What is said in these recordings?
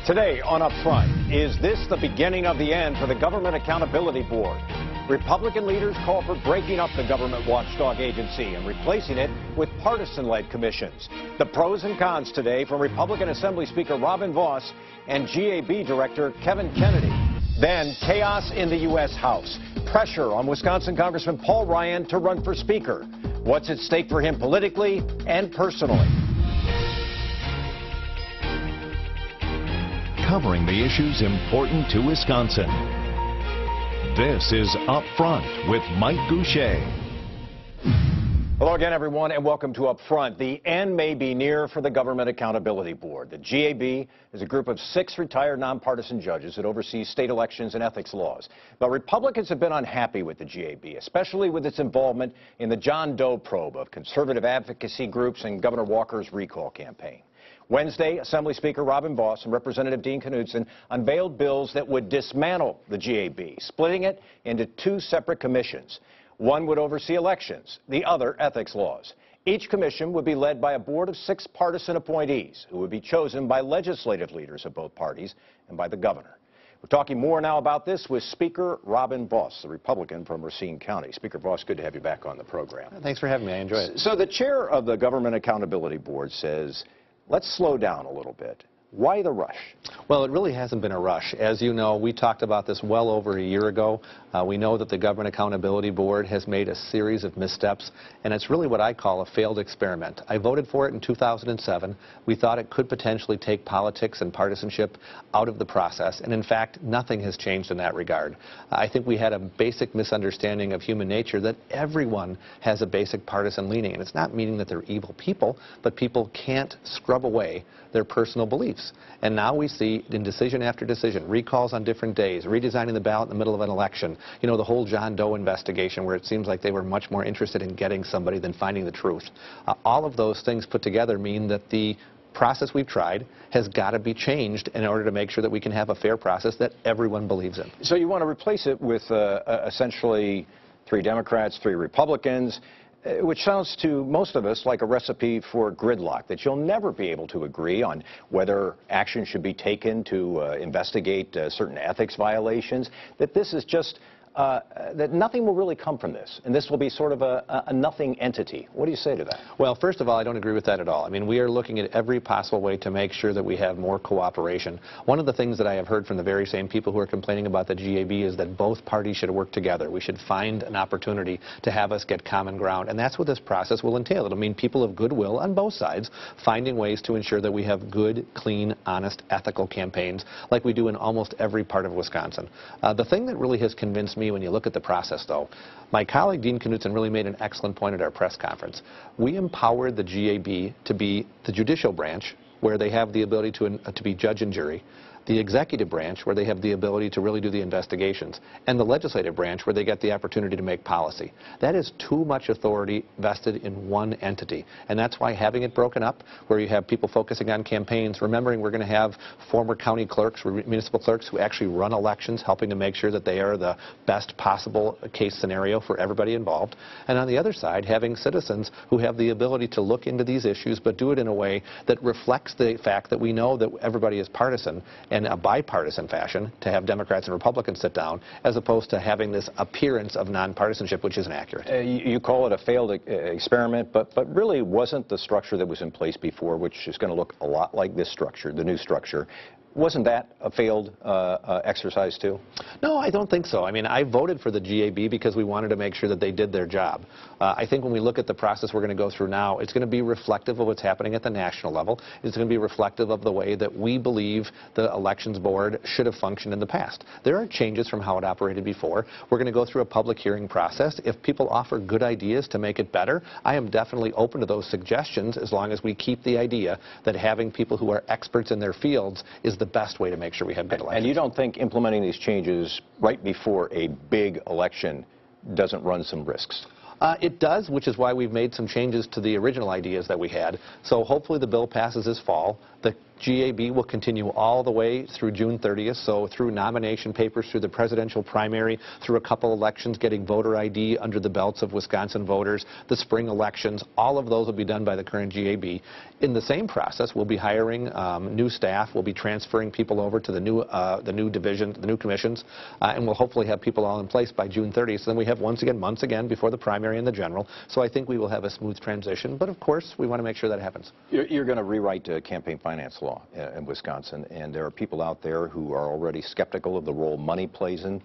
Today on Upfront, is this the beginning of the end for the Government Accountability Board? Republican leaders call for breaking up the government watchdog agency and replacing it with partisan-led commissions. The pros and cons today from Republican Assembly Speaker Robin Vos and GAB Director Kevin Kennedy. Then, chaos in the U.S. House. Pressure on Wisconsin Congressman Paul Ryan to run for Speaker. What's at stake for him politically and personally? Covering the issues important to Wisconsin. This is Up Front with Mike Goucher. Hello again, everyone, and welcome to Up Front. The end may be near for the Government Accountability Board. The GAB is a group of 6 retired nonpartisan judges that oversees state elections and ethics laws. But Republicans have been unhappy with the GAB, especially with its involvement in the John Doe probe of conservative advocacy groups and Governor Walker's recall campaign. Wednesday, Assembly Speaker Robin Vos and Representative Dean Knudsen unveiled bills that would dismantle the GAB, splitting it into 2 separate commissions. One would oversee elections, the other ethics laws. Each commission would be led by a board of 6 partisan appointees who would be chosen by legislative leaders of both parties and by the governor. We're talking more now about this with Speaker Robin Vos, the Republican from Racine County. Speaker Vos, good to have you back on the program. Thanks for having me. I enjoy it. So the chair of the Government Accountability Board says, let's slow down a little bit. Why the rush? Well, it really hasn't been a rush. As you know, we talked about this well over a year ago. We know that the Government Accountability Board has made a series of missteps, and it's really what I call a failed experiment. I voted for it in 2007. We thought it could potentially take politics and partisanship out of the process, and in fact, nothing has changed in that regard. I think we had a basic misunderstanding of human nature that everyone has a basic partisan leaning, and it's not meaning that they're evil people, but people can't scrub away their personal beliefs. And now we see in decision after decision, recalls on different days, redesigning the ballot in the middle of an election, you know, the whole John Doe investigation where it seems like they were much more interested in getting somebody than finding the truth. All of those things put together mean that the process we've tried has got to be changed in order to make sure that we can have a fair process that everyone believes in. So you want to replace it with essentially 3 Democrats, 3 Republicans, which sounds to most of us like a recipe for gridlock, that you'll never be able to agree on whether action should be taken to investigate certain ethics violations, that this is just that nothing will really come from this, and this will be sort of a nothing entity. What do you say to that? Well, first of all, I don't agree with that at all. I mean, we are looking at every possible way to make sure that we have more cooperation. One of the things that I have heard from the very same people who are complaining about the GAB is that both parties should work together. We should find an opportunity to have us get common ground, and that's what this process will entail. It'll mean people of goodwill on both sides finding ways to ensure that we have good, clean, honest, ethical campaigns like we do in almost every part of Wisconsin. The thing that really has convinced me when you look at the process, though, my colleague Dean Knudsen really made an excellent point at our press conference. We empowered the GAB to be the judicial branch, where they have the ability to be judge and jury, the executive branch, where they have the ability to really do the investigations, and the legislative branch, where they get the opportunity to make policy. That is too much authority vested in one entity, and that's why having it broken up, where you have people focusing on campaigns, remembering we're going to have former county clerks, municipal clerks who actually run elections, helping to make sure that they are the best possible case scenario for everybody involved, and on the other side, having citizens who have the ability to look into these issues, but do it in a way that reflects the fact that we know that everybody is partisan, in a bipartisan fashion, to have Democrats and Republicans sit down, as opposed to having this appearance of nonpartisanship, which isn't accurate. You call it a failed experiment, but really wasn't the structure that was in place before, which is going to look a lot like this structure, the new structure, wasn't that a failed exercise too? No, I don't think so. I mean, I voted for the GAB because we wanted to make sure that they did their job. I think when we look at the process we're going to go through now, it's going to be reflective of what's happening at the national level. It's going to be reflective of the way that we believe the Elections Board should have functioned in the past. There are changes from how it operated before. We're going to go through a public hearing process. If people offer good ideas to make it better, I am definitely open to those suggestions, as long as we keep the idea that having people who are experts in their fields is the best way to make sure we have good elections. And you don't think implementing these changes right before a big election doesn't run some risks? It does, which is why we've made some changes to the original ideas that we had. So hopefully the bill passes this fall. The GAB will continue all the way through June 30th, so through nomination papers, through the presidential primary, through a couple elections, getting voter ID under the belts of Wisconsin voters, the spring elections, all of those will be done by the current GAB. In the same process, we'll be hiring new staff, we'll be transferring people over to the new division, the new commissions, and we'll hopefully have people all in place by June 30th. So then we have months again before the primary and the general. So I think we will have a smooth transition, but of course we want to make sure that happens. You're going to rewrite campaign finance law in Wisconsin, and there are people out there who are already skeptical of the role money plays in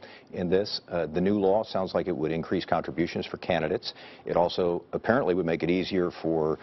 this. The new law sounds like it would increase contributions for candidates. It also apparently would make it easier for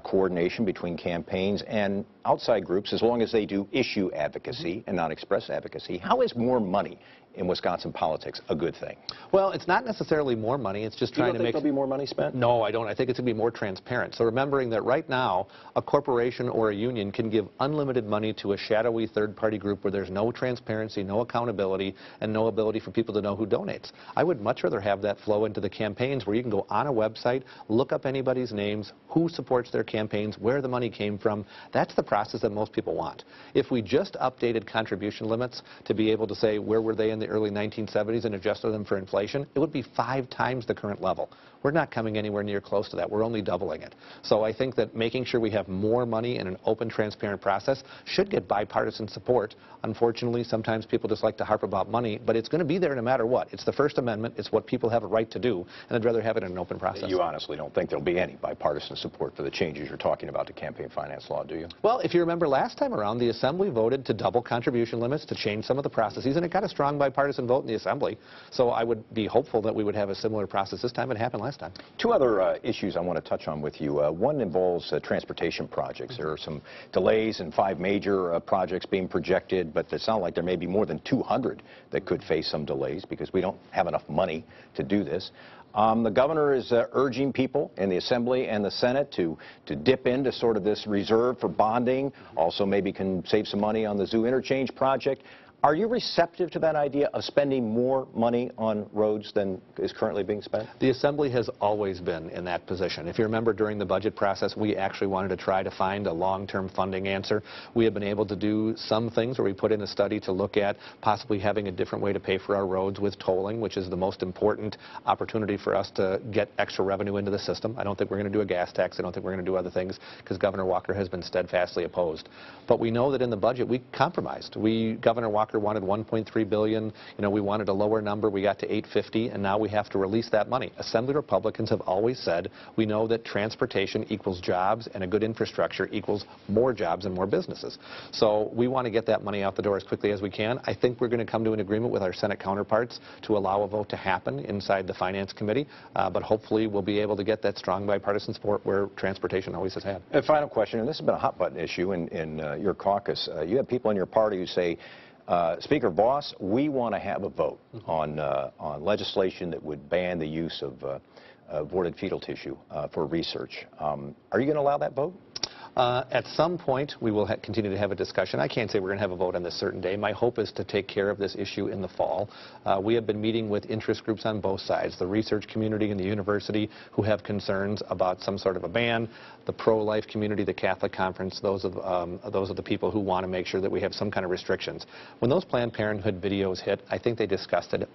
coordination between campaigns and outside groups as long as they do issue advocacy and not express advocacy. How is more money in Wisconsin politics a good thing? Well, it's not necessarily more money. It's just trying to make... there'll be more money spent? No, I don't. I think it's going to be more transparent. So remembering that right now, a corporation or a union can give unlimited money to a shadowy third-party group where there's no transparency, no accountability, and no ability for people to know who donates. I would much rather have that flow into the campaigns where you can go on a website, look up anybody's names, who supports their campaigns, where the money came from. That's the process that most people want. If we just updated contribution limits to be able to say where were they in the early 1970s and adjusted them for inflation, it would be 5 times the current level. We're not coming anywhere near close to that. We're only doubling it. So I think that making sure we have more money in an open, transparent process should get bipartisan support. Unfortunately, sometimes people just like to harp about money, but it's going to be there no matter what. It's the First Amendment. It's what people have a right to do, and I'd rather have it in an open process. You honestly don't think there'll be any bipartisan support for the changes you're talking about to campaign finance law, do you? Well, if you remember last time around, the Assembly voted to double contribution limits, to change some of the processes, and it got a strong bipartisan vote in the Assembly. So I would be hopeful that we would have a similar process this time. It happened last time. 2 other issues I want to touch on with you. One involves transportation projects. There are some delays in 5 major projects being projected, but it sounds like there may be more than 200 that could face some delays because we don't have enough money to do this. The governor is urging people in the Assembly and the Senate to dip into sort of this reserve for bonding, also maybe can save some money on the Zoo Interchange project. Are you receptive to that idea of spending more money on roads than is currently being spent? The Assembly has always been in that position. If you remember, during the budget process, we actually wanted to try to find a long-term funding answer. We have been able to do some things where we put in a study to look at possibly having a different way to pay for our roads with tolling, which is the most important opportunity for us to get extra revenue into the system. I don't think we're going to do a gas tax. I don't think we're going to do other things because Governor Walker has been steadfastly opposed. But we know that in the budget, we compromised. Governor Walker wanted $1.3 billion. You know, we wanted a lower number. We got to $850, and now we have to release that money. Assembly Republicans have always said we know that transportation equals jobs and a good infrastructure equals more jobs and more businesses. So we want to get that money out the door as quickly as we can. I think we're going to come to an agreement with our Senate counterparts to allow a vote to happen inside the Finance Committee, but hopefully we'll be able to get that strong bipartisan support where transportation always has had. A final question, and this has been a hot-button issue in your caucus. You have people in your party who say, Speaker Vos, we want to have a vote on legislation that would ban the use of aborted fetal tissue for research. Are you going to allow that vote? At some point, we will continue to have a discussion. I can't say we're going to have a vote on this certain day. My hope is to take care of this issue in the fall. We have been meeting with interest groups on both sides, the research community and the university who have concerns about some sort of a ban, the pro-life community, the Catholic Conference, those are the people who want to make sure that we have some kind of restrictions. When those Planned Parenthood videos hit, I think they disgusted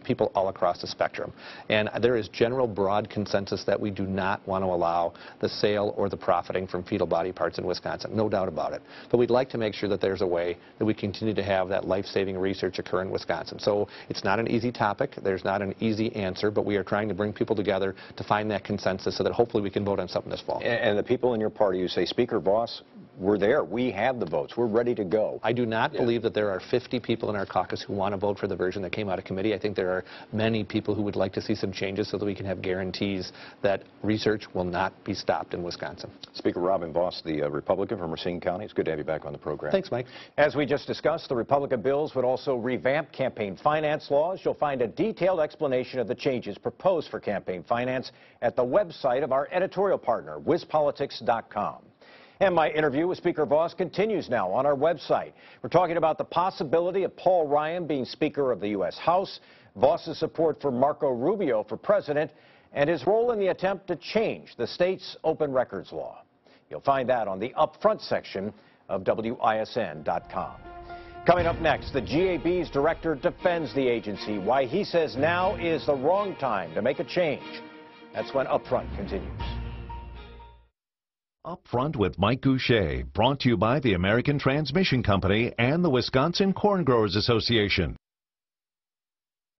people all across the spectrum. And there is general broad consensus that we do not want to allow the sale or the profiting from fetal body parts in Wisconsin, no doubt about it. But we'd like to make sure that there's a way that we continue to have that life-saving research occur in Wisconsin. So it's not an easy topic, there's not an easy answer, but we are trying to bring people together to find that consensus so that hopefully we can vote on something this fall. And the people in your party who say, Speaker Vos, we're there, we have the votes, we're ready to go. I do not believe that there are 50 people in our caucus who want to vote for the version that came out of committee. I think there are many people who would like to see some changes so that we can have guarantees that research will not be stopped in Wisconsin. Speaker Robin Vos, the Republican from Racine County, it's good to have you back on the program. Thanks, Mike. As we just discussed, the Republican bills would also revamp campaign finance laws. You'll find a detailed explanation of the changes proposed for campaign finance at the website of our editorial partner, WisPolitics.com. And my interview with Speaker Vos continues now on our website. We're talking about the possibility of Paul Ryan being Speaker of the U.S. House, Vos's support for Marco Rubio for president, and his role in the attempt to change the state's open records law. You'll find that on the Up Front section of WISN.com. Coming up next, the GAB's director defends the agency, why he says now is the wrong time to make a change. That's when Upfront continues. Up Front with Mike Goucher, brought to you by the American Transmission Company and the Wisconsin Corn Growers Association.